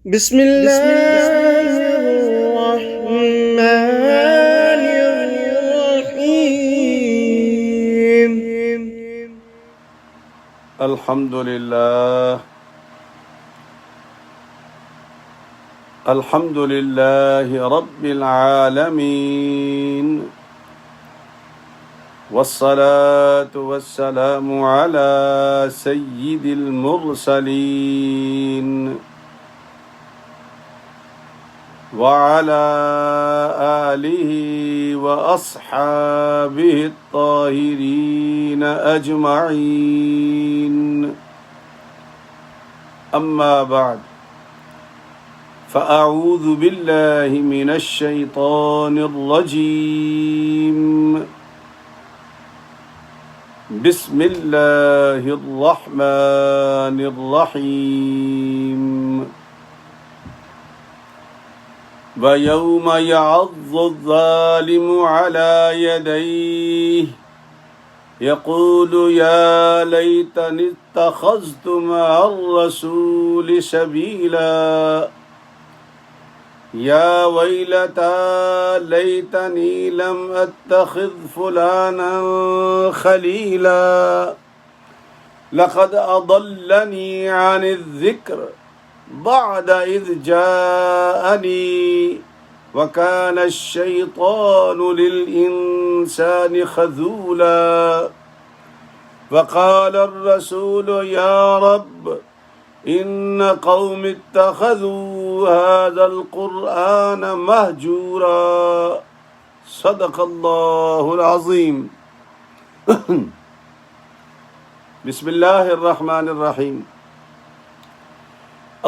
بسم الله الرحمن الرحيم. الحمد لله رب العالمين، والصلاة والسلام على سيد المرسلين وعلى آله وأصحابه الطاهرين أجمعين. أما بعد، فأعوذ بالله من الشيطان الرجيم. بسم الله الرحمن الرحيم. ويوم يعض الظالم على يديه يقول يا ليتني اتخذت مع الرسول سبيلا يا ويلتى ليتني لم أتخذ فلانا خليلا لقد أضلني عن الذكر بعد إذ جاءني وكان الشيطان للإنسان خذولا وقال الرسول يا رب إن قوم اتخذوا هذا القرآن مهجورا. صدق الله العظيم. بسم الله الرحمن الرحيم.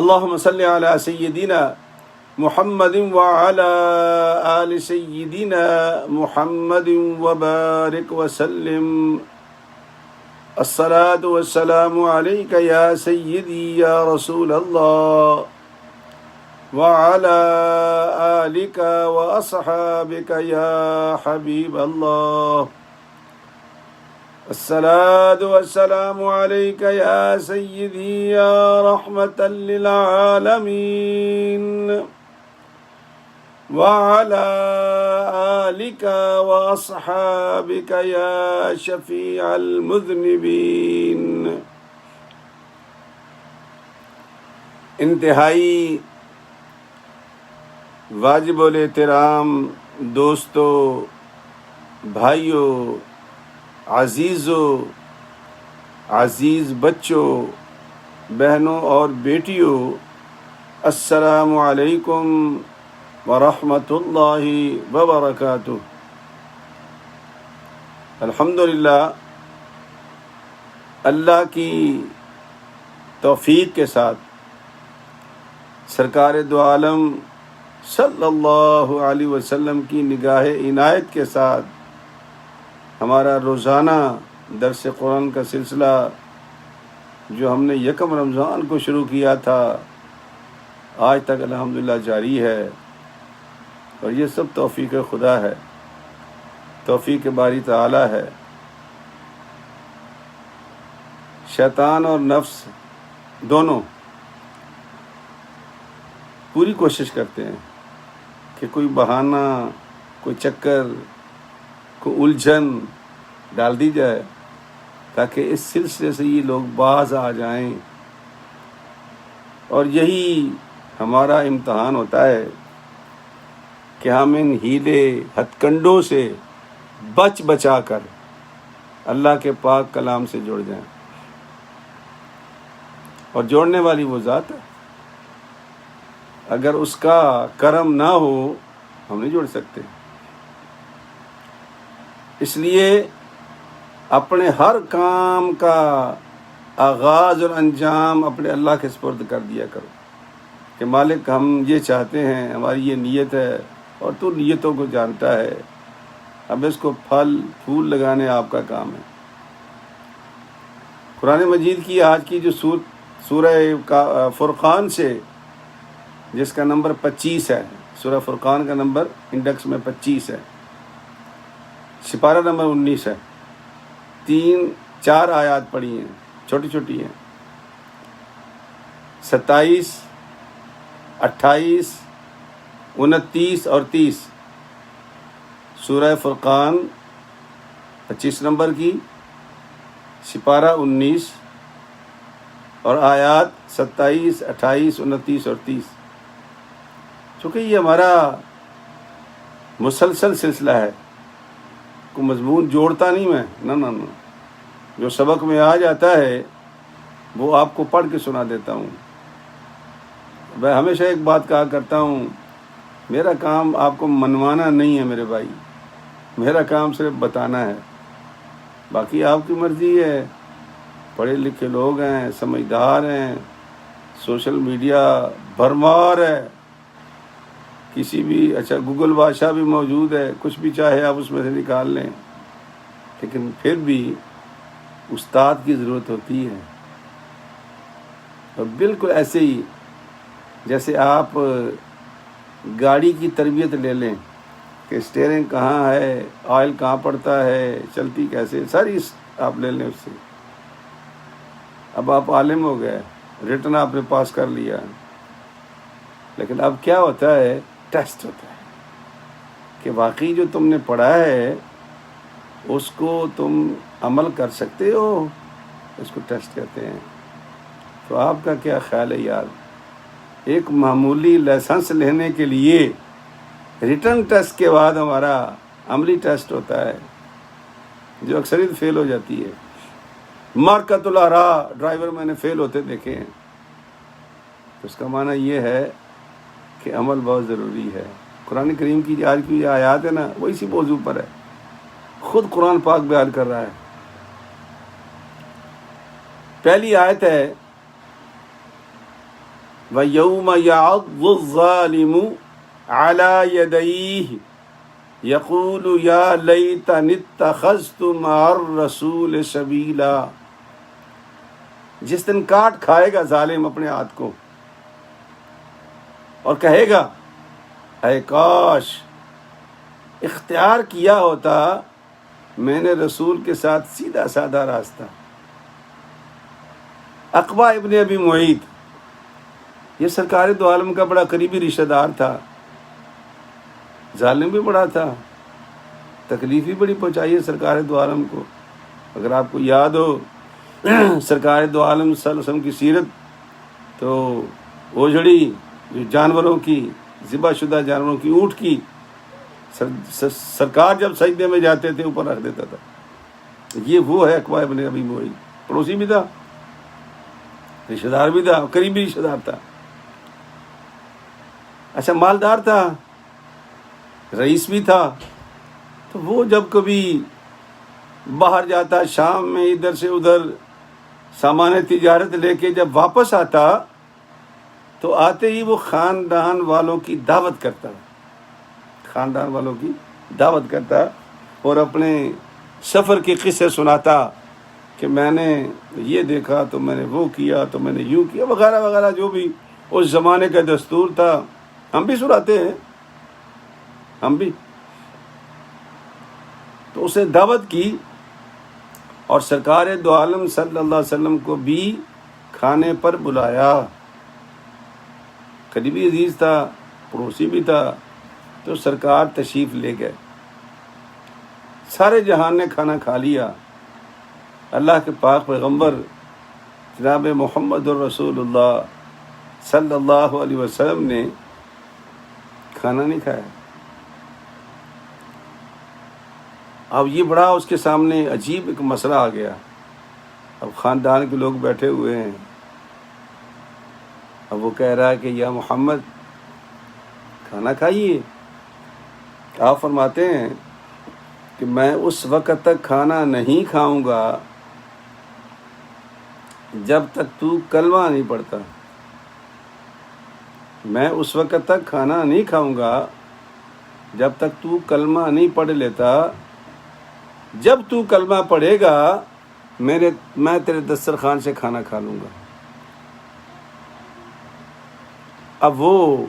اللهم صل على سيدنا محمد وعلى آل سيدنا محمد وبارك وسلم. الصلاة والسلام عليك يا سيدي يا رسول الله وعلى آلك وأصحابك يا حبيب الله. الصلاة والسلام عليك يا سيدي يا رحمة للعالمين وعلى آلك وأصحابك يا شفيع المذنبين. انتہائی واجب الاحترام دوستو، بھائیو، عزیزو، عزیز بچوں، بہنوں اور بیٹیوں، السلام علیکم ورحمۃ اللہ وبرکاتہ. الحمدللہ، اللہ کی توفیق کے ساتھ سرکار دو عالم صلی اللہ علیہ وسلم کی نگاہ عنایت کے ساتھ ہمارا روزانہ درس قرآن کا سلسلہ جو ہم نے یکم رمضان کو شروع کیا تھا آج تک الحمدللہ جاری ہے، اور یہ سب توفیق خدا ہے، توفیق باری تعالی ہے. شیطان اور نفس دونوں پوری کوشش کرتے ہیں کہ کوئی بہانہ، کوئی چکر، کوئی الجھن ڈال دی جائے تاکہ اس سلسلے سے یہ لوگ باز آ جائیں. اور یہی ہمارا امتحان ہوتا ہے کہ ہم ان ہیلے ہتھ کنڈوں سے بچا کر اللہ کے پاک کلام سے جڑ جائیں. اور جوڑنے والی وہ ذات ہے، اگر اس کا کرم نہ ہو ہم نہیں جڑ سکتے. اس لیے اپنے ہر کام کا آغاز اور انجام اپنے اللہ کے سپرد کر دیا کرو کہ مالک ہم یہ چاہتے ہیں، ہماری یہ نیت ہے، اور تو نیتوں کو جانتا ہے، اب اس کو پھل پھول لگانے آپ کا کام ہے. قرآن مجید کی آج کی جو سورہ فرقان سے، جس کا نمبر 25 ہے، سورہ فرقان کا نمبر انڈیکس میں 25 ہے، سپارہ نمبر 19 ہے. 3-4 آیات پڑھی ہیں، چھوٹی چھوٹی ہیں. 27 28, 29 اور 30، سورہ فرقان 25 نمبر کی، سپارہ 19 اور آیات 27، 28، 29 اور 30۔ چونکہ یہ ہمارا مسلسل سلسلہ ہے، کوئی مضمون جوڑتا نہیں میں، نہ، جو سبق میں آ جاتا ہے وہ آپ کو پڑھ کے سنا دیتا ہوں۔ میں ہمیشہ ایک بات کہا کرتا ہوں، میرا کام آپ کو منوانا نہیں ہے میرے بھائی، میرا کام صرف بتانا ہے، باقی آپ کی مرضی ہے۔ پڑھے لکھے لوگ ہیں، سمجھدار ہیں، سوشل میڈیا بھرمار ہے، کسی بھی اچھا گوگل بادشاہ بھی موجود ہے، کچھ بھی چاہے آپ اس میں سے نکال لیں، لیکن پھر بھی استاد کی ضرورت ہوتی ہے۔ اور بالکل ایسے ہی جیسے آپ گاڑی کی تربیت لے لیں کہ اسٹیئرنگ کہاں ہے، آئل کہاں پڑتا ہے، چلتی کیسے، ساری آپ لے لیں اس سے۔ اب آپ عالم ہو گئے، ریٹن آپ نے پاس کر لیا، لیکن اب کیا ہوتا ہے، ٹیسٹ ہوتا ہے کہ واقعی جو تم نے پڑھا ہے اس کو تم عمل کر سکتے ہو، اس کو ٹیسٹ کہتے ہیں۔ تو آپ کا کیا خیال ہے یار، ایک معمولی لائسنس لینے کے لیے ریٹن ٹیسٹ کے بعد ہمارا عملی ٹیسٹ ہوتا ہے جو اکثریت فیل ہو جاتی ہے۔ مارکت الآراء ڈرائیور میں نے فیل ہوتے دیکھے ہیں۔ تو اس کا معنی یہ ہے کہ عمل بہت ضروری ہے۔ قرآن کریم کی آج کی آیات ہے نا، وہ اسی موضوع پر ہے، خود قرآن پاک بیان کر رہا ہے۔ پہلی آیت ہے وَيَوْمَ يَعَضُّ الظَّالِمُ عَلَى يَدَيْهِ يَقُولُ يَا لَيْتَنِي اتَّخَذْتُ مَعَ الرَّسُولِ سَبِيلًا۔ جس دن کاٹ کھائے گا ظالم اپنے ہاتھ کو اور کہے گا اے کاش اختیار کیا ہوتا میں نے رسول کے ساتھ سیدھا سادہ راستہ۔ عقبہ ابن ابی معیط یہ سرکار دو عالم کا بڑا قریبی رشتہ دار تھا، ظالم بھی بڑا تھا، تکلیف بھی بڑی پہنچائی ہے سرکار دو عالم کو۔ اگر آپ کو یاد ہو سرکار دو عالم صلی اللہ علیہ وسلم کی سیرت، تو اوجھڑی جو جانوروں کی، ذبح شدہ جانوروں کی، اونٹ کی، سرکار جب سجدے میں جاتے تھے اوپر رکھ دیتا تھا۔ یہ وہ ہے عقبہ ابن ابی معیط، پڑوسی بھی تھا، رشتہ دار بھی تھا، قریبی رشتہ دار تھا، اچھا مالدار تھا، رئیس بھی تھا۔ تو وہ جب کبھی باہر جاتا شام میں ادھر سے ادھر سامان تجارت لے کے، جب واپس آتا تو آتے ہی وہ خاندان والوں کی دعوت کرتا، خاندان والوں کی دعوت کرتا اور اپنے سفر کے قصے سناتا کہ میں نے یہ دیکھا تو میں نے وہ کیا تو میں نے یوں کیا وغیرہ وغیرہ، جو بھی اس زمانے کا دستور تھا۔ ہم بھی سناتے ہیں، ہم بھی۔ تو اسے دعوت کی اور سرکار دو عالم صلی اللہ علیہ وسلم کو بھی کھانے پر بلایا۔ قریبی عزیز تھا، پڑوسی بھی تھا، تو سرکار تشریف لے گئے۔ سارے جہان نے کھانا کھا لیا، اللہ کے پاک پیغمبر جناب محمد الرسول اللہ صلی اللہ علیہ وسلم نے کھانا نہیں کھایا۔ اب یہ بڑا اس کے سامنے عجیب ایک مسئلہ آ گیا۔ اب خاندان کے لوگ بیٹھے ہوئے ہیں، اب وہ کہہ رہا ہے کہ یا محمد کھانا کھائیے۔ آپ فرماتے ہیں کہ میں اس وقت تک کھانا نہیں کھاؤں گا جب تک تو کلمہ نہیں پڑھتا۔ میں اس وقت تک کھانا نہیں کھاؤں گا جب تک تو کلمہ نہیں پڑھ لیتا۔ جب تو کلمہ پڑھے گا میں تیرے دسترخوان سے کھانا کھا لوں گا۔ اب وہ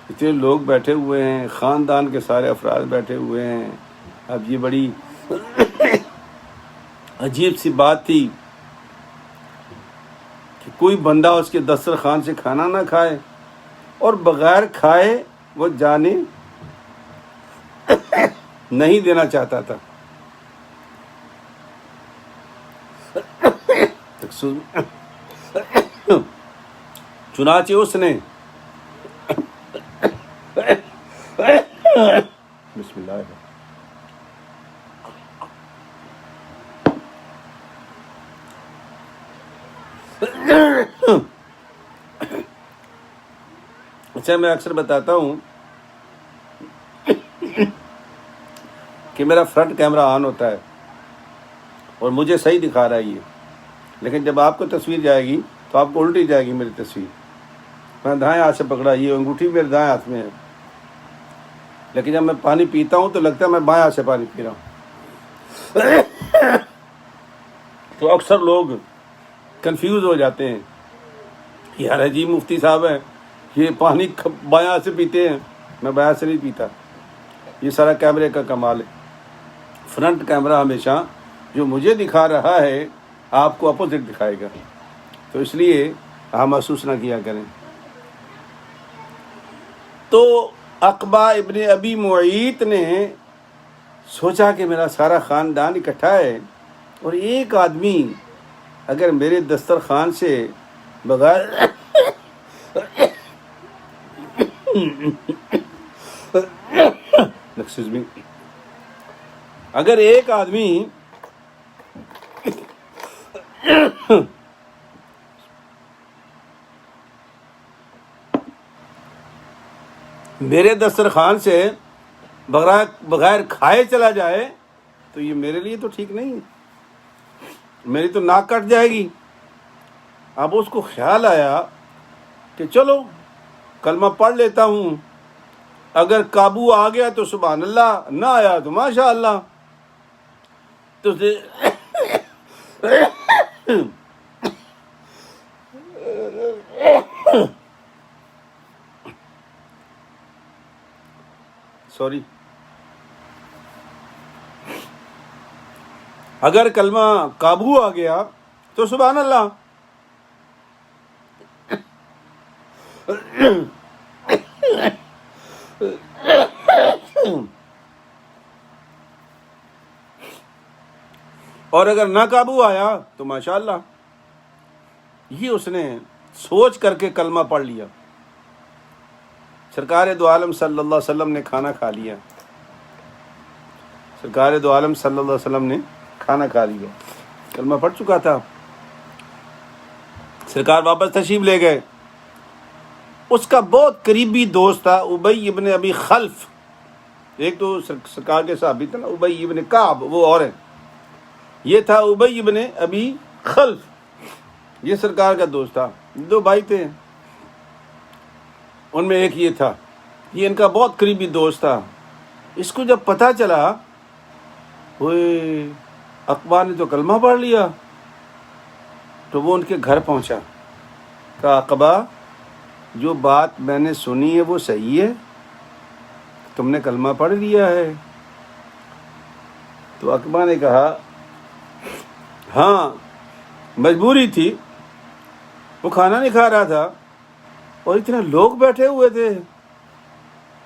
اتنے لوگ بیٹھے ہوئے ہیں، خاندان کے سارے افراد بیٹھے ہوئے ہیں۔ اب یہ بڑی عجیب سی بات تھی کہ کوئی بندہ اس کے دسترخوان سے کھانا نہ کھائے۔ اور بغیر کھائے وہ جانے نہیں دینا چاہتا تھا. چنانچہ اس نے بسم اللہ اچھا میں اکثر بتاتا ہوں کہ میرا فرنٹ کیمرہ آن ہوتا ہے اور مجھے صحیح دکھا رہا ہے یہ، لیکن جب آپ کو تصویر جائے گی تو آپ کو الٹی جائے گی میری تصویر. میں دائیں ہاتھ سے پکڑا، یہ انگوٹھی میرے دائیں ہاتھ میں ہے، لیکن جب میں پانی پیتا ہوں تو لگتا ہے میں بائیں ہاتھ سے پانی پی رہا ہوں. تو اکثر لوگ کنفیوز ہو جاتے ہیں، یار عجیب مفتی صاحب ہیں، یہ پانی بائیں ہاتھ سے پیتے ہیں. میں بائیں ہاتھ سے نہیں پیتا، یہ سارا کیمرے کا کمال ہے. فرنٹ کیمرہ ہمیشہ جو مجھے دکھا رہا ہے آپ کو اپوزٹ دکھائے گا، تو اس لیے آپ محسوس نہ کیا کریں. تو عقبہ ابن ابی معیط نے سوچا کہ میرا سارا خاندان اکٹھا ہے اور ایک آدمی اگر میرے دسترخوان سے بغیر اگر ایک آدمی میرے دسترخوان سے بغیر کھائے چلا جائے تو یہ میرے لیے تو ٹھیک نہیں ہے، میری تو ناک کٹ جائے گی. اب اس کو خیال آیا کہ چلو کلمہ پڑھ لیتا ہوں، اگر قابو آ گیا تو سبحان اللہ، نہ آیا تو ماشاء اللہ. تو سوری، اگر کلمہ قابو آ گیا تو سبحان اللہ. اور اگر نہ قابو آیا تو ماشاء اللہ. یہ اس نے سوچ کر کے کلمہ پڑھ لیا. سرکار دو عالم صلی اللہ علیہ وسلم نے کھانا کھا لیا. سرکار دو عالم صلی اللہ علیہ وسلم نے کھانا کھا لیا، کلمہ پڑھ چکا تھا. سرکار واپس تشریف لے گئے. اس کا بہت قریبی دوست تھا ابی ابن ابی خلف. ایک تو سرکار کے صحابی تھے نا ابی ابن کعب، وہ اور ہے. یہ تھا ابی ابن ابی خلف، یہ سرکار کا دوست تھا. دو بھائی تھے، ان میں ایک یہ تھا، یہ ان کا بہت قریبی دوست تھا. اس کو جب پتہ چلا اوئے عقبہ نے تو کلمہ پڑھ لیا، تو وہ ان کے گھر پہنچا. کہا عقبہ جو بات میں نے سنی ہے وہ صحیح ہے، تم نے کلمہ پڑھ لیا ہے؟ تو عقبہ نے کہا ہاں مجبوری تھی، وہ کھانا نہیں کھا رہا تھا اور اتنے لوگ بیٹھے ہوئے تھے.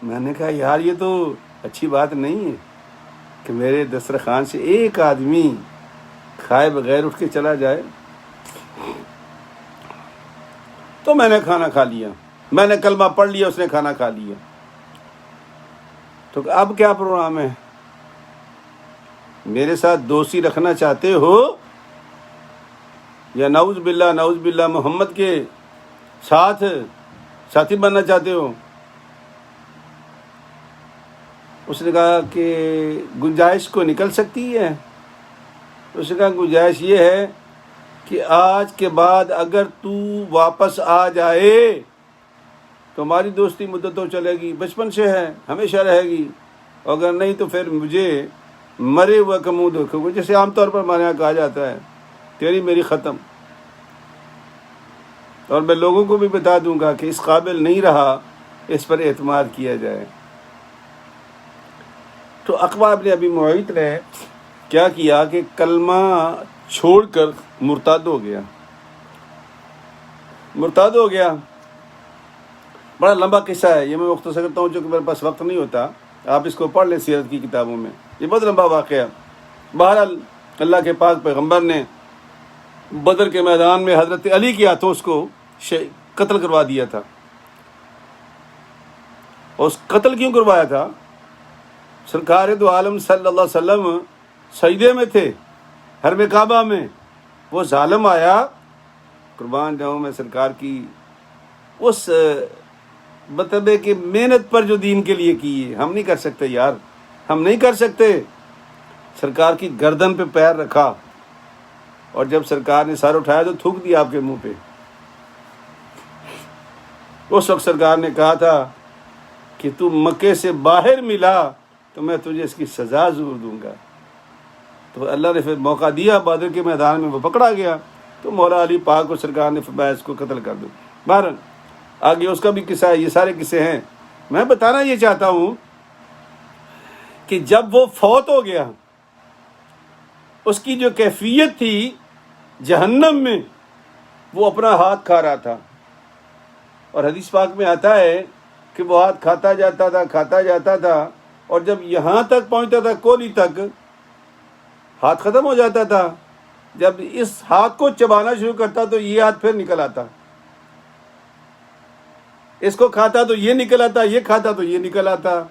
میں نے کہا یار یہ تو اچھی بات نہیں ہے کہ میرے دسترخوان سے ایک آدمی کھائے بغیر اٹھ کے چلا جائے. تو میں نے کھانا کھا لیا، میں نے کلمہ پڑھ لیا، اس نے کھانا کھا لیا. تو اب کیا پروگرام ہے؟ میرے ساتھ دوستی رکھنا چاہتے ہو یا نعوذ باللہ محمد کے ساتھ ساتھی بننا چاہتے ہو؟ اس نے کہا کہ گنجائش کو نکل سکتی ہے. اس نے کہا گنجائش یہ ہے کہ آج کے بعد اگر تو واپس آ جائے تو ہماری دوستی مدتوں چلے گی، بچپن سے ہے، ہمیشہ رہے گی. اگر نہیں تو پھر مجھے مرے ہوا کا منہ دیکھو گے، جیسے عام طور پر ہمارے یہاں کہا جاتا ہے تیری میری ختم. اور میں لوگوں کو بھی بتا دوں گا کہ اس قابل نہیں رہا اس پر اعتماد کیا جائے. تو عقبہ ابن ابی معیط نے کیا کیا کہ کلمہ چھوڑ کر مرتد ہو گیا. بڑا لمبا قصہ ہے، یہ میں مختصر کرتا ہوں چونکہ میرے پاس وقت نہیں ہوتا، آپ اس کو پڑھ لیں سیرت کی کتابوں میں، یہ بہت لمبا واقعہ۔ بہرحال اللہ کے پاک پیغمبر نے بدر کے میدان میں حضرت علی کے ہاتھوں اس کو قتل کروا دیا تھا۔ اور اس قتل کیوں کروایا تھا؟ سرکار دو عالم صلی اللہ علیہ وسلم سجدے میں تھے حرم کعبہ میں، وہ ظالم آیا، قربان جاؤں میں سرکار کی اس مطلبے کہ محنت پر جو دین کے لیے کی ہے، ہم نہیں کر سکتے یار، ہم نہیں کر سکتے۔ سرکار کی گردن پہ پیر رکھا اور جب سرکار نے سر اٹھایا تو تھوک دیا آپ کے منہ پہ۔ اس وقت سرکار نے کہا تھا کہ تو مکے سے باہر ملا تو میں تجھے اس کی سزا ضرور دوں گا۔ تو اللہ نے پھر موقع دیا، بدر کے میدان میں وہ پکڑا گیا، تو مولا علی پاک کو سرکار نے فرمایا اس کو قتل کر دو۔ بہرحال آگے اس کا بھی قصہ ہے، یہ سارے قصے ہیں۔ میں بتانا یہ چاہتا ہوں کہ جب وہ فوت ہو گیا، اس کی جو کیفیت تھی جہنم میں، وہ اپنا ہاتھ کھا رہا تھا، اور حدیث پاک میں آتا ہے کہ وہ ہاتھ کھاتا جاتا تھا اور جب یہاں تک پہنچتا تھا کولی تک ہاتھ ختم ہو جاتا تھا۔ جب اس ہاتھ کو چبانا شروع کرتا تو یہ ہاتھ پھر نکل آتا، اس کو کھاتا تو یہ نکل آتا، یہ کھاتا تو یہ نکل آتا۔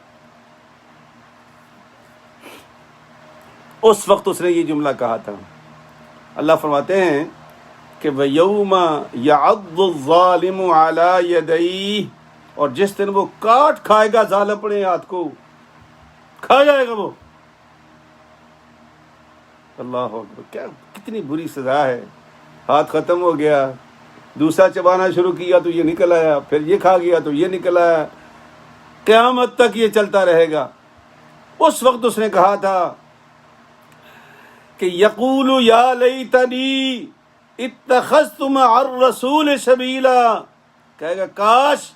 اس وقت اس نے یہ جملہ کہا تھا۔ اللہ فرماتے ہیں کہ وَيَوْمَ يَعَضُّ الظَّالِمُ عَلَى يَدَيْهِ، اور جس دن وہ کاٹ کھائے گا ظالم اپنے ہاتھ کو، کھا جائے گا وہ۔ اللہ اکبر، کیا کتنی بری سزا ہے۔ ہاتھ ختم ہو گیا، دوسرا چبانا شروع کیا تو یہ نکل آیا، پھر یہ کھا گیا تو یہ نکل آیا، قیامت تک یہ چلتا رہے گا۔ اس وقت اس نے کہا تھا کہ یقول یا لیتنی اتخذت مع الرسول سبیلا، کہے گا کاش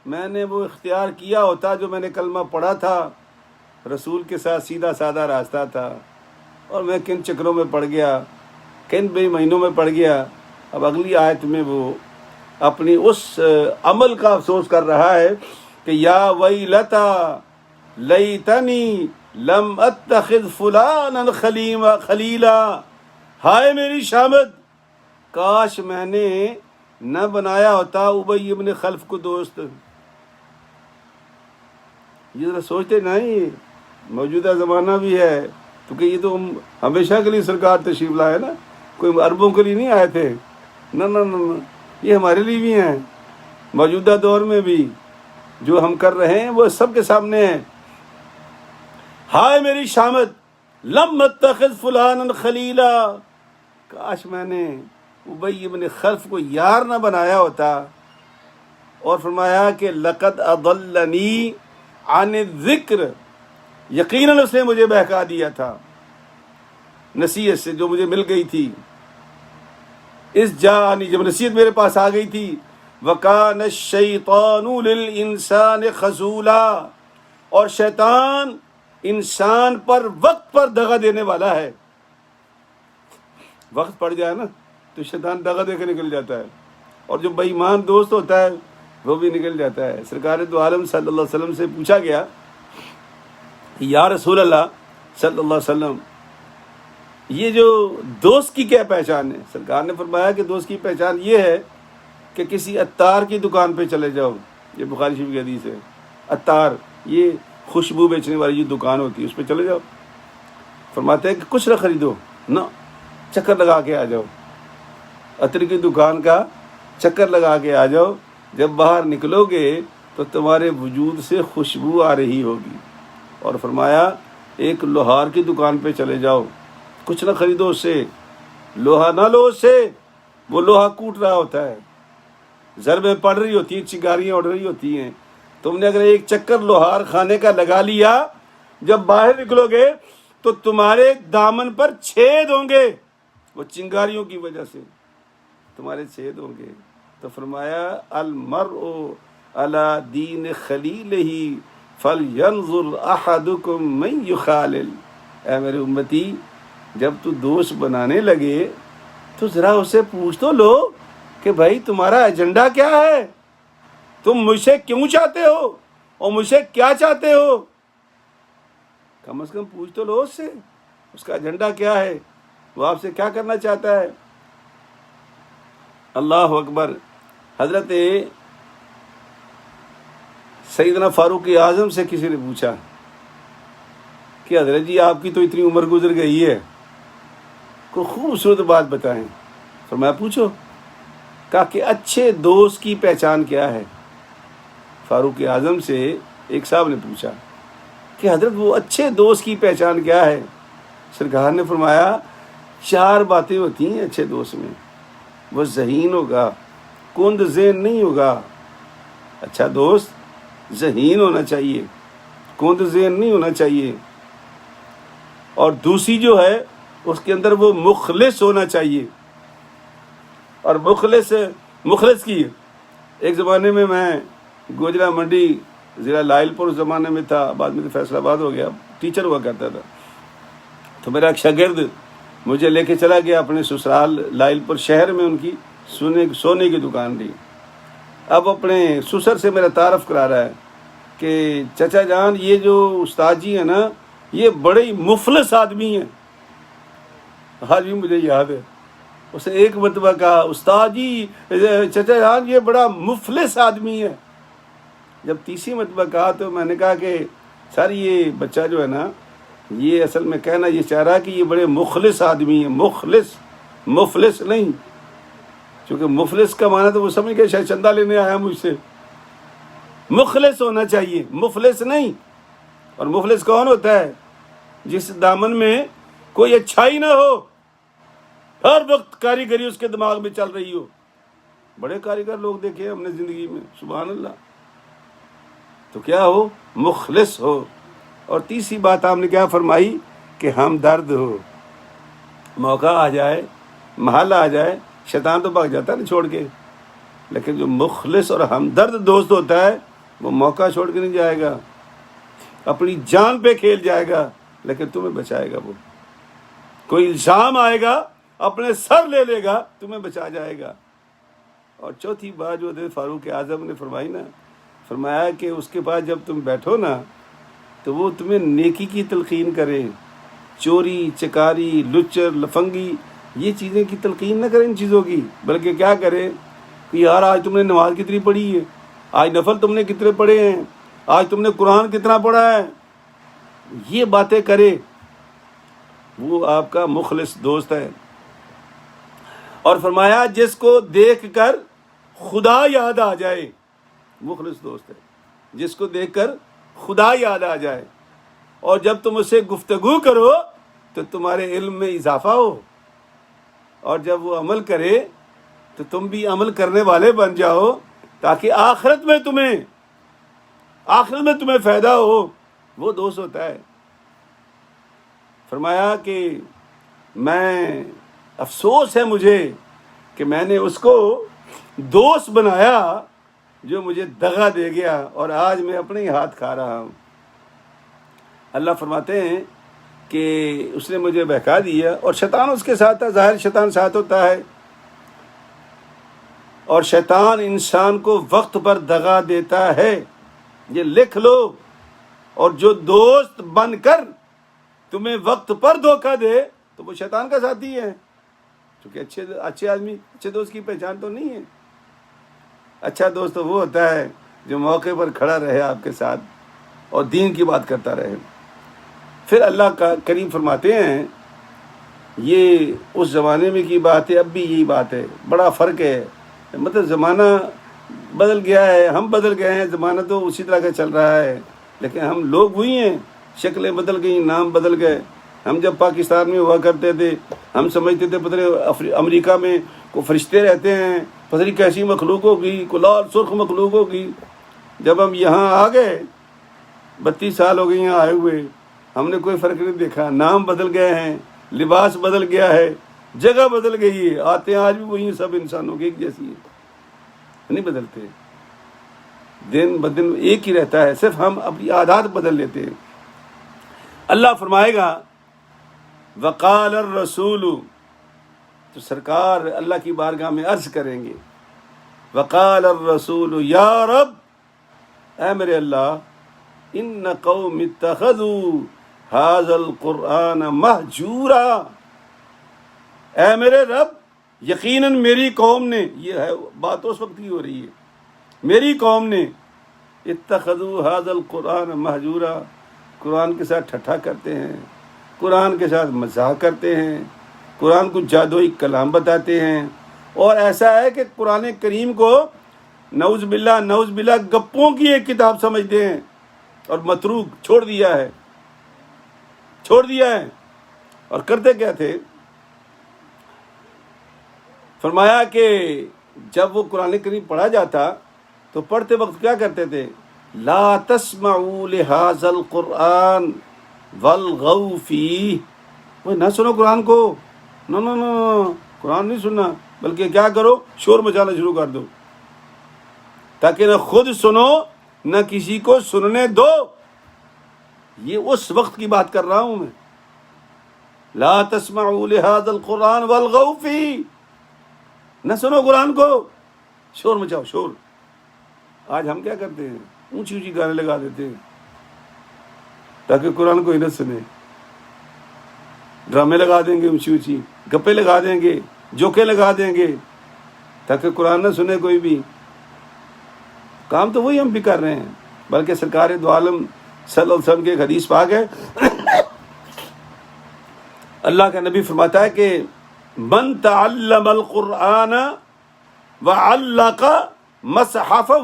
میں نے وہ اختیار کیا ہوتا جو میں نے کلمہ پڑھا تھا، رسول کے ساتھ سیدھا سادہ راستہ تھا، اور میں کن چکروں میں پڑ گیا، کن بے مہینوں میں پڑ گیا۔ اب اگلی آیت میں وہ اپنی اس عمل کا افسوس کر رہا ہے کہ یا ویلتا لیتنی لم اتخذ فلانا خلیلا، ہائے میری شامت، کاش میں نے نہ بنایا ہوتا ابی ابن خلف کو دوست۔ یہ ذرا سوچتے نہیں، موجودہ زمانہ بھی ہے، کیونکہ یہ تو ہمیشہ کے لیے سرکار تشریف لائے نا، کوئی عربوں کے لیے نہیں آئے تھے، نہ یہ ہمارے لیے بھی ہیں۔ موجودہ دور میں بھی جو ہم کر رہے ہیں وہ سب کے سامنے ہے۔ ہائے میری شامت، لم اتخذ فلانا خلیلا، کاش میں نے ابی ابن خلف کو یار نہ بنایا ہوتا۔ اور فرمایا کہ لقد اضلنی عن الذکر، یقیناً اس نے مجھے بہکا دیا تھا نصیحت سے جو مجھے مل گئی تھی۔ اس جانی، جب نصیحت میرے پاس آ گئی تھی، وَكَانَ الشَّيْطَانُ لِلْإِنسَانِ خَذُولًا، اور شیطان انسان پر وقت پر دغا دینے والا ہے۔ وقت پڑ جائے نا تو شیطان دغا دے کے نکل جاتا ہے، اور جو بے ایمان دوست ہوتا ہے وہ بھی نکل جاتا ہے۔ سرکار دو عالم صلی اللہ علیہ وسلم سے پوچھا گیا یا رسول اللہ صلی اللہ علیہ وسلم، یہ جو دوست کی کیا پہچان ہے؟ سرکار نے فرمایا کہ دوست کی پہچان یہ ہے کہ کسی عطار کی دکان پہ چلے جاؤ، یہ بخاری شریف کی حدیث ہے، عطار یہ خوشبو بیچنے والی جو دکان ہوتی ہے اس پہ چلے جاؤ، فرماتے ہیں کہ کچھ نہ خریدو، نہ چکر لگا کے آ جاؤ، عطر کی دکان کا چکر لگا کے آ جاؤ، جب باہر نکلو گے تو تمہارے وجود سے خوشبو آ رہی ہوگی۔ اور فرمایا ایک لوہار کی دکان پہ چلے جاؤ، کچھ نہ خریدو اس سے، لوہا نہ لو اس سے، وہ لوہا کوٹ رہا ہوتا ہے، ضربیں پڑ رہی ہوتی ہیں، چنگاریاں اڑ رہی ہوتی ہیں۔ تم نے اگر ایک چکر لوہار خانے کا لگا لیا، جب باہر نکلو گے تو تمہارے دامن پر چھید ہوں گے، وہ چنگاریوں کی وجہ سے تمہارے چھید ہوں گے۔ تو فرمایا المرء علی دین خلیلہ فلینظر احدکم من یخالل، اے میرے امتی جب تو دوست بنانے لگے تو ذرا اسے پوچھ تو لو کہ بھائی تمہارا ایجنڈا کیا ہے، تم مجھ سے کیوں چاہتے ہو اور مجھ سے کیا چاہتے ہو؟ کم از کم پوچھ تو لو اس سے، اس کا ایجنڈا کیا ہے، وہ آپ سے کیا کرنا چاہتا ہے۔ اللہ اکبر۔ حضرت سیدنا فاروق اعظم سے کسی نے پوچھا کہ حضرت جی آپ کی تو اتنی عمر گزر گئی ہے، کوئی خوبصورت بات بتائیں۔ فرمایا پوچھو۔ کہا کہ اچھے دوست کی پہچان کیا ہے؟ فاروق اعظم سے ایک صاحب نے پوچھا کہ حضرت وہ اچھے دوست کی پہچان کیا ہے؟ سرکار نے فرمایا 4 باتیں ہوتی ہیں اچھے دوست میں۔ وہ ذہین ہوگا، کند ذہن نہیں ہوگا۔ اچھا دوست ذہین ہونا چاہیے، کند ذہن نہیں ہونا چاہیے۔ اور دوسری جو ہے اس کے اندر وہ مخلص ہونا چاہیے۔ اور مخلص کی ایک زمانے میں گوجرا منڈی ضلع لائل پور زمانے میں تھا، بعد میں فیصل آباد ہو گیا، ٹیچر ہوا کرتا تھا۔ تو میرا ایک شاگرد مجھے لے کے چلا گیا اپنے سسرال لائل پور شہر میں، ان کی سونے کی دکان تھی۔ اب اپنے سسر سے میرا تعارف کرا رہا ہے کہ چچا جان یہ جو استاد جی ہیں نا یہ بڑے ہی مفلس آدمی ہیں۔ آج بھی مجھے یاد ہے اسے ایک مرتبہ کہا استاد جی چچا جان یہ بڑا مفلس آدمی ہے۔ جب تیسری مرتبہ کہا تو میں نے کہا کہ سر یہ بچہ جو ہے نا یہ اصل میں کہنا یہ چاہ رہا کہ یہ بڑے مخلص آدمی ہیں، مفلس نہیں، کیونکہ مفلس کا معنی تو وہ سمجھ گئے شاید چندہ لینے آیا مجھ سے۔ مخلص ہونا چاہیے، مفلس نہیں۔ اور مفلس کون ہوتا ہے؟ جس دامن میں کوئی اچھائی نہ ہو، ہر وقت کاریگری اس کے دماغ میں چل رہی ہو۔ بڑے کاریگر لوگ دیکھے ہم نے زندگی میں، سبحان اللہ۔ تو کیا ہو؟ مخلص ہو۔ اور تیسری بات آپ نے کیا فرمائی کہ ہمدرد ہو۔ موقع آ جائے، محل آ جائے، شیطان تو بھاگ جاتا ہے نا چھوڑ کے، لیکن جو مخلص اور ہمدرد دوست ہوتا ہے وہ موقع چھوڑ کے نہیں جائے گا، اپنی جان پہ کھیل جائے گا لیکن تمہیں بچائے گا۔ وہ کوئی الزام آئے گا اپنے سر لے لے گا، تمہیں بچا جائے گا۔ اور چوتھی بات جو حضرت فاروق اعظم نے فرمائی نا، فرمایا کہ اس کے بعد جب تم بیٹھو نا تو وہ تمہیں نیکی کی تلقین کرے، چوری چکاری لچر لفنگی یہ چیزیں کی تلقین نہ کرے ان چیزوں کی، بلکہ کیا کرے کہ یار آج تم نے نماز کتنی پڑھی ہے، آج نفل تم نے کتنے پڑھے ہیں، آج تم نے قرآن کتنا پڑھا ہے، یہ باتیں کرے، وہ آپ کا مخلص دوست ہے۔ اور فرمایا جس کو دیکھ کر خدا یاد آ جائے، مخلص دوست ہے جس کو دیکھ کر خدا یاد آ جائے، اور جب تم اس سے گفتگو کرو تو تمہارے علم میں اضافہ ہو، اور جب وہ عمل کرے تو تم بھی عمل کرنے والے بن جاؤ، تاکہ آخرت میں تمہیں فائدہ ہو۔ وہ دوست ہوتا ہے۔ فرمایا کہ میں افسوس ہے مجھے کہ میں نے اس کو دوست بنایا جو مجھے دغا دے گیا، اور آج میں اپنے ہی ہاتھ کھا رہا ہوں۔ اللہ فرماتے ہیں کہ اس نے مجھے بہکا دیا، اور شیطان اس کے ساتھ تھا، ظاہر شیطان ساتھ ہوتا ہے، اور شیطان انسان کو وقت پر دغا دیتا ہے، یہ لکھ لو۔ اور جو دوست بن کر تمہیں وقت پر دھوکہ دے تو وہ شیطان کا ساتھی ہے، کیونکہ اچھے آدمی اچھے دوست کی پہچان تو نہیں ہے۔ اچھا دوست تو وہ ہوتا ہے جو موقع پر کھڑا رہے آپ کے ساتھ اور دین کی بات کرتا رہے۔ پھر اللہ کا کریم فرماتے ہیں یہ اس زمانے میں کی بات ہے، اب بھی یہی بات ہے، بڑا فرق ہے، مطلب زمانہ بدل گیا ہے، ہم بدل گئے ہیں، زمانہ تو اسی طرح کا چل رہا ہے، لیکن ہم لوگ وہی ہیں، شکلیں بدل گئیں، نام بدل گئے۔ ہم جب پاکستان میں ہوا کرتے تھے ہم سمجھتے تھے پتہ نہیں امریکہ میں کوئی فرشتے رہتے ہیں، پتہ نہیں کیسی مخلوق ہوگی، کوئی لال سرخ مخلوق ہوگی۔ جب ہم یہاں آ گئے 32 سال ہو گئے یہاں آئے ہوئے، ہم نے کوئی فرق نہیں دیکھا، نام بدل گئے ہیں، لباس بدل گیا ہے، جگہ بدل گئی ہے، آتے ہیں آج بھی وہی سب انسانوں کی ایک جیسی ہے، نہیں بدلتے، دن بدن ایک ہی رہتا ہے، صرف ہم اپنی عادات بدل لیتے ہیں۔ اللہ فرمائے گا وقال الرسول، تو سرکار اللہ کی بارگاہ میں عرض کریں گے وقال الرسول یا رب، اے میرے اللہ، ان قوم اتخذوا هذا القرآن مہجورا، اے میرے رب یقیناً میری قوم نے، یہ ہے بات اس وقت کی ہو رہی ہے، میری قوم نے اتخذوا هذا القرآن مہجورا، قرآن کے ساتھ ٹھٹھا کرتے ہیں، قرآن کے ساتھ مذاق کرتے ہیں، قرآن کو جادوئی کلام بتاتے ہیں، اور ایسا ہے کہ قرآن کریم کو نعوذ باللہ گپوں کی ایک کتاب سمجھتے ہیں، اور متروک چھوڑ دیا ہے۔ اور کرتے کیا تھے؟ فرمایا کہ جب وہ قرآن کریم پڑھا جاتا تو پڑھتے وقت کیا کرتے تھے؟ لا تسمعوا لهذا القرآن والغوا فیہ، وہ نہ سنو قرآن کو، نو قرآن نہیں سننا، بلکہ کیا کرو؟ شور مچانا شروع کر دو، تاکہ نہ خود سنو نہ کسی کو سننے دو۔ یہ اس وقت کی بات کر رہا ہوں میں۔ لا تسمعوا لهذا القرآن والغوا فیہ، نہ سنو قرآن کو، شور مچاؤ، شور۔ آج ہم کیا کرتے ہیں؟ اونچی اونچی گانے لگا دیتے ہیں تاکہ قرآن کو ہی نہ سنے، ڈرامے لگا دیں گے، اونچی اونچی گپے لگا دیں گے، جوکے لگا دیں گے تاکہ قرآن نہ سنے کوئی بھی۔ کام تو وہی ہم بھی کر رہے ہیں، بلکہ سرکار دو عالم صلی اللہ علیہ وسلم کے ایک حدیث پاک ہے، اللہ کا نبی فرماتا ہے کہ من تعلم القرآن وعلق مصحفہ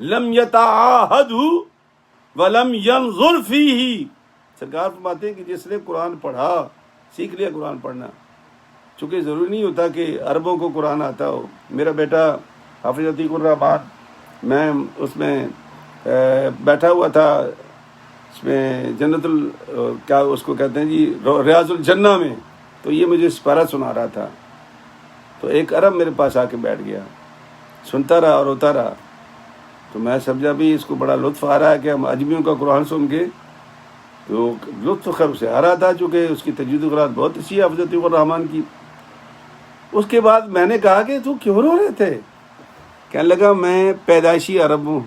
لم یتعاہدہ ولم ینظر فیہ، سرکار فرماتے ہیں کہ جس نے قرآن پڑھا، سیکھ لیا قرآن پڑھنا، چونکہ ضروری نہیں ہوتا کہ عربوں کو قرآن آتا ہو۔ میرا بیٹا حافظ عتیق الرحمان، میں اس میں بیٹھا ہوا تھا، اس میں جنت کیا اس کو کہتے ہیں جی، ریاض الجنہ میں، تو یہ مجھے سپارہ سنا رہا تھا، تو ایک عرب میرے پاس آ کے بیٹھ گیا، سنتا رہا اور ہوتا رہا، تو میں سمجھا بھی اس کو بڑا لطف آ رہا ہے کہ ہم اجمیوں کا قرآن سن کے، تو لطف خیر سے آ رہا تھا، چونکہ اس کی تجوید قرآن بہت اچھی ہے حافظ عتیق الرحمان کی۔ اس کے بعد میں نے کہا کہ تو کیوں رو رہے تھے؟ کہنے لگا میں پیدائشی عرب ہوں،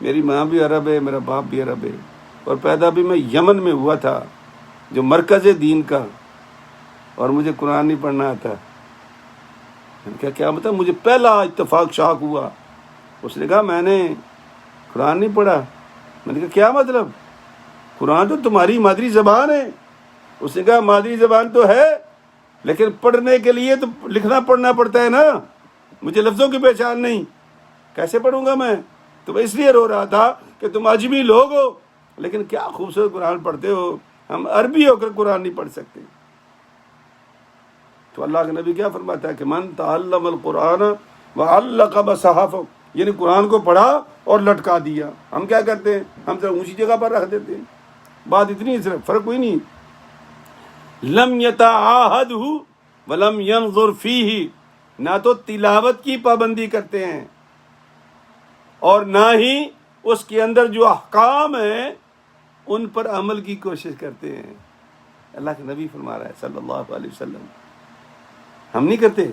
میری ماں بھی عرب ہے، میرا باپ بھی عرب ہے، اور پیدا بھی میں یمن میں ہوا تھا جو مرکز دین کا، اور مجھے قرآن نہیں پڑھنا آتا۔ میں نے کہا کیا مطلب؟ مجھے پہلا اتفاق شاک ہوا، اس نے کہا میں نے قرآن نہیں پڑھا۔ میں نے کہا کیا مطلب؟ قرآن تو تمہاری مادری زبان ہے۔ اس نے کہا مادری زبان تو ہے، لیکن پڑھنے کے لیے تو لکھنا پڑھنا پڑتا ہے نا، مجھے لفظوں کی پہچان نہیں، کیسے پڑھوں گا میں؟ تو میں اس لیے رو رہا تھا کہ تم عجمی لوگ ہو، لیکن کیا خوبصورت قرآن پڑھتے ہو، ہم عربی ہو کر قرآن نہیں پڑھ سکتے۔ تو اللہ کے نبی کیا فرماتا ہے کہ من تعلم القرآن وعلق مصحفہ، یعنی قرآن کو پڑھا اور لٹکا دیا۔ ہم کیا کرتے ہیں؟ ہم صرف اونچی جگہ پر رکھ دیتے ہیں، بات اتنی ہے، صرف فرق کوئی نہیں۔ لم یتعاہدہ ولم ینظر فیہ، نہ تو تلاوت کی پابندی کرتے ہیں اور نہ ہی اس کے اندر جو احکام ہیں ان پر عمل کی کوشش کرتے ہیں۔ اللہ کے نبی فرما رہا ہے صلی اللہ علیہ وسلم، ہم نہیں کرتے۔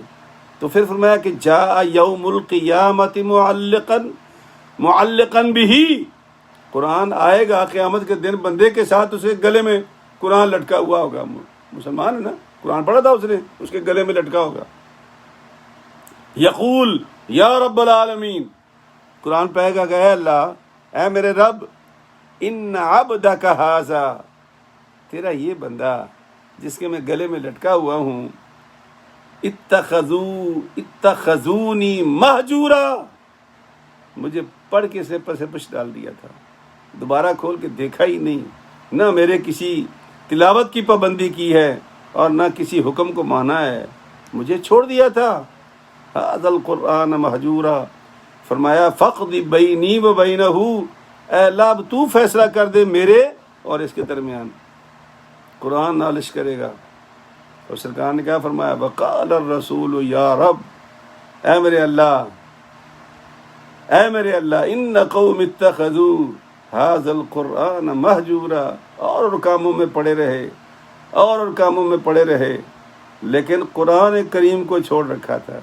تو پھر فرمایا کہ جاء یوم القیامت معلقا بہ، قرآن آئے گا قیامت کے دن بندے کے ساتھ اسے گلے میں قرآن لٹکا ہوا ہوگا۔ مسلمان ہے نا، قرآن پڑھا تھا اس نے، اس کے گلے میں لٹکا ہوگا۔ یقول یا رب العالمین، قرآن پڑھے گا کہ اے اللہ، اے میرے رب، ان عبدک ھذا، تیرا یہ بندہ جس کے میں گلے میں لٹکا ہوا ہوں، اتخذونی مہجورا، مجھے پڑھ کے اسے پر سے پچھ ڈال دیا تھا، دوبارہ کھول کے دیکھا ہی نہیں، نہ میرے کسی تلاوت کی پابندی کی ہے اور نہ کسی حکم کو مانا ہے، مجھے چھوڑ دیا تھا۔ ھذا القرآن مہجورا، فرمایا فقض بینی و بینہ، اے اللہ اب تو فیصلہ کر دے میرے اور اس کے درمیان، قرآن نالش کرے گا۔ اور سرکار نے کیا فرمایا؟ وقال الرسول یا رب، اے میرے اللہ، اے میرے اللہ، ان قوم اتخذوا ھذا القرآن مہجورا، اور کاموں میں پڑے رہے، اور کاموں میں پڑے رہے، لیکن قرآن کریم کو چھوڑ رکھا تھا۔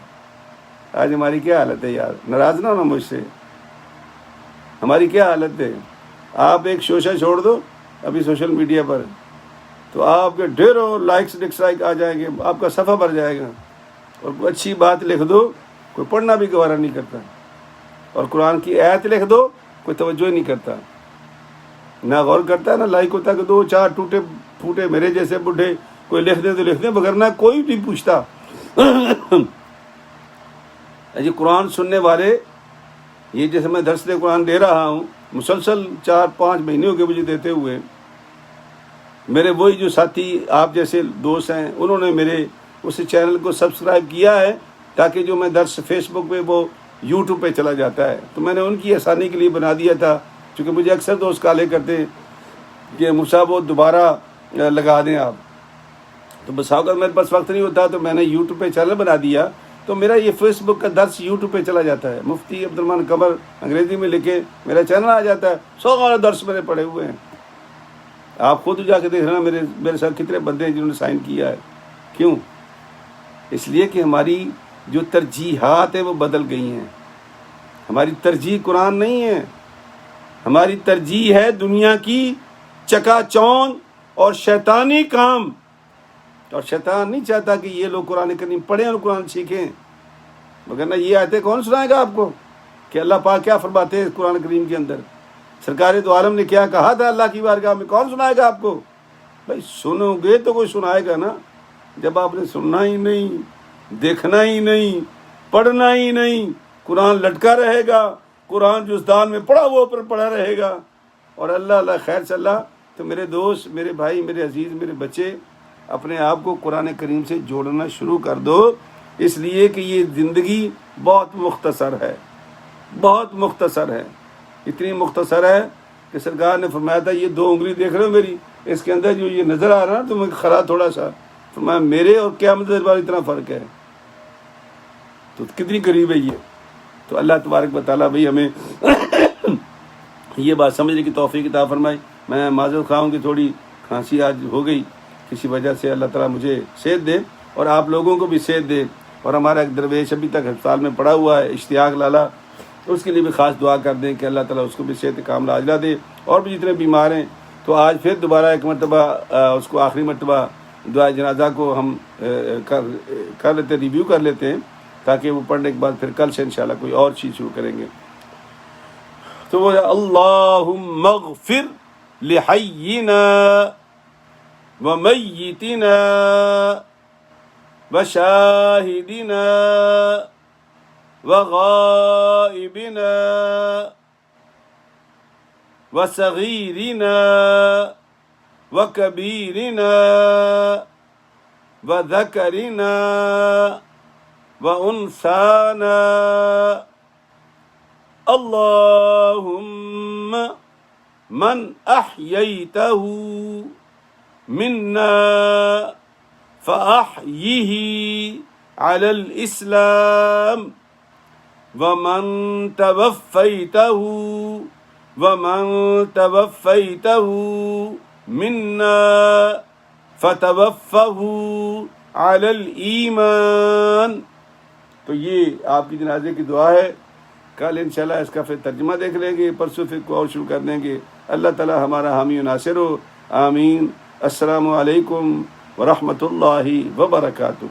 آج ہماری کیا حالت ہے یار، ناراض نہ ہونا مجھ سے، ہماری کیا حالت ہے. آپ ایک شوشہ چھوڑ دو ابھی سوشل میڈیا پر، تو آپ کے ڈھیروں لائکس ڈسلائک آ جائیں گے، آپ کا صفحہ بھر جائے گا. اور کوئی اچھی بات لکھ دو کوئی پڑھنا بھی گوارا نہیں کرتا، اور قرآن کی آیت لکھ دو کوئی توجہ ہی نہیں کرتا، نہ غور کرتا نہ لائک ہوتا کہ 2-4 ٹوٹے پھوٹے میرے جیسے بڈھے کوئی لکھ دیں تو لکھ دیں، بغیر کوئی نہیں پوچھتا. یہ قرآن سننے والے، یہ جیسے میں درس قرآن دے رہا ہوں مسلسل 4-5 مہینے ہو گئے مجھے دیتے ہوئے، میرے وہی جو ساتھی آپ جیسے دوست ہیں انہوں نے میرے اس چینل کو سبسکرائب کیا ہے تاکہ جو میں درس فیس بک پہ وہ یوٹیوب پہ چلا جاتا ہے. تو میں نے ان کی آسانی کے لیے بنا دیا تھا، چونکہ مجھے اکثر دوست کالے کرتے ہیں کہ مصعب وہ دوبارہ لگا دیں آپ، تو بس اگر میرے پاس وقت نہیں ہوتا تو میں نے یوٹیوب پہ چینل بنا دیا، تو میرا یہ فیس بک کا درس یوٹیوب پہ چلا جاتا ہے. مفتی عبدالرحمن قمر انگریزی میں لکھے میرا چینل آ جاتا ہے، 100 درس میرے پڑے ہوئے ہیں. آپ خود جا کے دیکھ رہے ہیں میرے ساتھ کتنے بندے ہیں جنہوں نے سائن کیا ہے. کیوں؟ اس لیے کہ ہماری جو ترجیحات ہیں وہ بدل گئی ہیں. ہماری ترجیح قرآن نہیں ہے، ہماری ترجیح ہے دنیا کی چکا چوند اور شیطانی کام. اور شیطان نہیں چاہتا کہ یہ لوگ قرآن کریم پڑھیں اور قرآن سیکھیں، مگر نہ یہ آیتیں کون سنائے گا آپ کو کہ اللہ پاک کیا فرماتے ہیں قرآن کریم کے اندر، سرکار دو عالم نے کیا کہا تھا اللہ کی بارگاہ میں، کون سنائے گا آپ کو؟ بھائی سنو گے تو کوئی سنائے گا نا. جب آپ نے سننا ہی نہیں، دیکھنا ہی نہیں، پڑھنا ہی نہیں، قرآن لٹکا رہے گا، قرآن جزدان میں پڑا ہوا اوپر پڑا رہے گا، اور اللہ خیر چل رہا، تو میرے دوست، میرے بھائی، میرے عزیز، میرے بچے، اپنے آپ کو قرآن کریم سے جوڑنا شروع کر دو. اس لیے کہ یہ زندگی بہت مختصر ہے، بہت مختصر ہے. اتنی مختصر ہے کہ سرکار نے فرمایا تھا یہ 2 انگلی دیکھ رہے ہو میری، اس کے اندر جو یہ نظر آ رہا نا تمہیں خرا تھوڑا سا، فرمایا میرے اور قیامت کے دربار اتنا فرق ہے. تو کتنی قریب ہے یہ. تو اللہ تبارک و تعالیٰ بھائی ہمیں یہ بات سمجھنے کی توفیق عطا فرمائے. میں معذرت خواہ ہوں کہ تھوڑی کھانسی آج ہو گئی کسی وجہ سے، اللہ تعالیٰ مجھے صحت دے اور آپ لوگوں کو بھی صحت دے. اور ہمارا ایک درویش ابھی تک ہسپتال میں پڑا ہوا ہے اشتیاق لالا، اس کے لیے بھی خاص دعا کر دیں کہ اللہ تعالیٰ اس کو بھی صحت کاملہ عاجلہ دے. اور بھی جتنے بیمار ہیں تو آج پھر دوبارہ ایک مرتبہ اس کو آخری مرتبہ دعا جنازہ کو ہم کر لیتے، ریویو کر لیتے ہیں، تاکہ وہ پڑھنے کے بعد پھر کل سے انشاءاللہ کوئی اور چیز شروع کریں گے. تو وہ اللہم اغفر لحینا ومیتنا وشاہدنا وغائبنا وصغیرنا وکبیرنا وذکرنا وانثانا. اللہم من احییتہ منا فأحیہ علی الاسلام ومن توفیتہ منا فتوفہ علی الایمان. تو یہ آپ کی جنازے کی دعا ہے. کل انشاءاللہ اس کا پھر ترجمہ دیکھ لیں گے، پرسوں پھر کو اور شروع کر دیں گے. اللہ تعالی ہمارا حامی و ناصر ہو. آمین. السلام علیکم ورحمۃ اللہ وبرکاتہ.